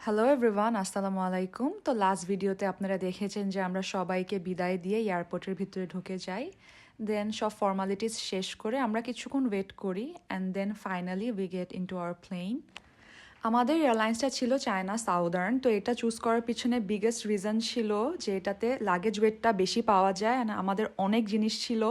Hello everyone, আসসালামু আলাইকুম। তো লাস্ট ভিডিওতে আপনারা দেখেছেন যে আমরা সবাইকে বিদায় দিয়ে এয়ারপোর্টের ভিতরে ঢুকে যাই। দেন সব ফর্মালিটিস শেষ করে আমরা কিছুক্ষণ ওয়েট করি and then finally we get into our plane. আমাদের এয়ারলাইন্সটা ছিল চায়না সাউদার্ন। তো এটা চুজ করার পিছনে বিগেস্ট রিজন ছিল যে এটাতে লাগেজ ওয়েটটা বেশি পাওয়া যায় অ্যান্ড আমাদের অনেক জিনিস ছিল।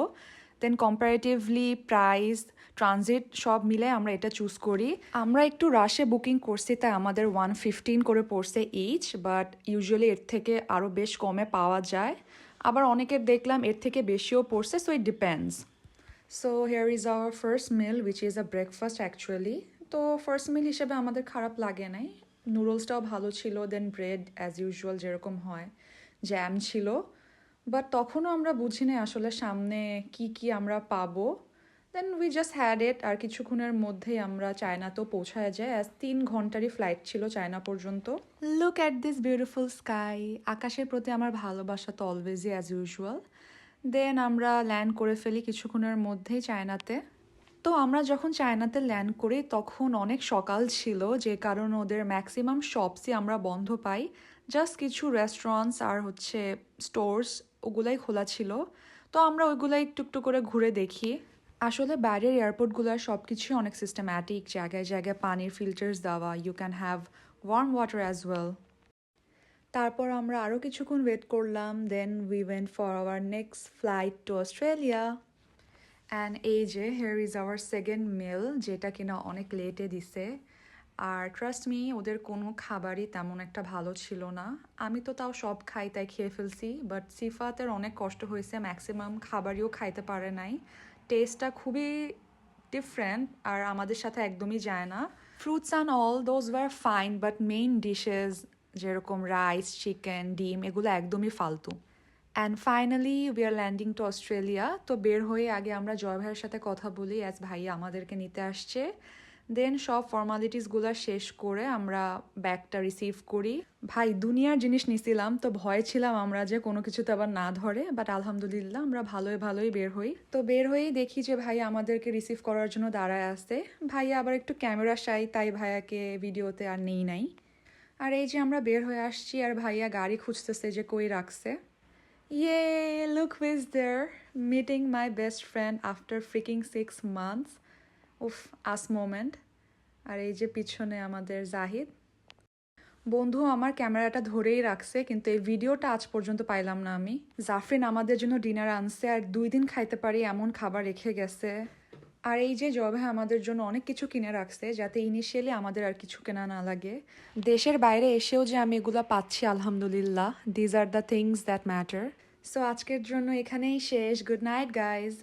দেন কম্পারেটিভলি প্রাইস, ট্রানজিট সব মিলে আমরা এটা চুজ করি। আমরা একটু রাশে বুকিং করছি, তাই আমাদের 115 করে পড়ছে ইচ, বাট ইউজুয়ালি এর থেকে আরও বেশ কমে পাওয়া যায়। আবার অনেকের দেখলাম এর থেকে বেশিও পড়ছে, so it depends. So here is our first mill which is a breakfast actually. তো ফার্স্ট মিল হিসেবে আমাদের খারাপ লাগে নাই, নুডলসটাও ভালো ছিল, দেন ব্রেড অ্যাজ ইউজুয়াল যেরকম হয়, জ্যাম ছিল। বাট তখনও আমরা বুঝি নাই আসলে সামনে কি কি আমরা পাবো। Then we just had it, আর কিছুক্ষণের মধ্যেই আমরা চায়নাতেও পৌঁছায় যাই, অ্যাজ 3 ঘন্টারই ফ্লাইট ছিল চায়না পর্যন্ত। Look at this beautiful sky. আকাশের প্রতি আমার ভালোবাসা তো অলওয়েজই অ্যাজ ইউজুয়াল। দেন আমরা ল্যান্ড করে ফেলি কিছুক্ষণের মধ্যেই চায়নাতে। তো আমরা যখন চায়নাতে ল্যান্ড করি তখন অনেক সকাল ছিল, যে কারণে ওদের ম্যাক্সিমাম শপসই আমরা বন্ধ পাই। জাস্ট কিছু রেস্টুরেন্টস আর হচ্ছে স্টোর্স ওগুলাই খোলা ছিল। তো আমরা ওইগুলাই একটু একটু করে ঘুরে দেখি। আসলে বাইরের এয়ারপোর্টগুলোর সব কিছুই অনেক সিস্টেম্যাটিক, জায়গায় জায়গায় পানির ফিল্টার্স দেওয়া, you can have warm water as well. তারপর আমরা আরও কিছুক্ষণ ওয়েট করলাম, then we went for our next flight to Australia. And এই যে here is our second meal, যেটা কিনা অনেক লেটে দিছে। আর ট্রাস্ট মি, ওদের কোনো খাবারই তেমন একটা ভালো ছিল না। আমি তো তাও সব খাই তাই খেয়ে ফেলছি, বাট সিফাতের অনেক কষ্ট হয়েছে, ম্যাক্সিমাম খাবারইও খাইতে পারে নাই। টেস্টটা খুবই ডিফারেন্ট আর আমাদের সাথে একদমই যায় না। Fruits and all those were fine, but main dishes যেরকম রাইস, চিকেন, ডিম এগুলো একদমই ফালতু। And finally we are landing to Australia. তো বের হয়ে আগে আমরা জয় ভাইয়ের সাথে কথা বলি, অ্যাজ ভাইয়া আমাদেরকে নিতে আসছে। দেন সব ফর্মালিটিসগুলো শেষ করে আমরা ব্যাগটা রিসিভ করি। ভাই দুনিয়ার জিনিস নিছিলাম, তো ভয় ছিলাম আমরা যে কোনো কিছুতে আবার না ধরে, বাট আলহামদুলিল্লাহ আমরা ভালোই ভালোই বের হই। তো বের হয়েই দেখি যে ভাইয়া আমাদেরকে রিসিভ করার জন্য দাঁড়ায় আসছে। ভাইয়া আবার একটু ক্যামেরা শাই, তাই ভাইয়াকে ভিডিওতে আর নেই নাই। আর এই যে আমরা বের হয়ে আসছি আর ভাইয়া গাড়ি খুঁজতেছে যে কই রাখছে। Yay, look who's there, meeting my best friend after freaking 6 months. উফ, আস মোমেন্ট। আর এই যে পিছনে আমাদের জাহিদ বন্ধু আমার ক্যামেরাটা ধরেই রাখছে, কিন্তু এই ভিডিওটা আজ পর্যন্ত পাইলাম না আমি। জাফরিন আমাদের জন্য ডিনার আনছে আর 2 দিন খাইতে পারি এমন খাবার রেখে গেছে। আর এই যে জবে আমাদের জন্য অনেক কিছু কিনে রাখছে, যাতে ইনিশিয়ালি আমাদের আর কিছু কেনা না লাগে। দেশের বাইরে এসেও যে আমি এগুলো পাচ্ছি আলহামদুলিল্লাহ, these are the things that matter. So আজকের জন্য এখানেই শেষ। Good night guys.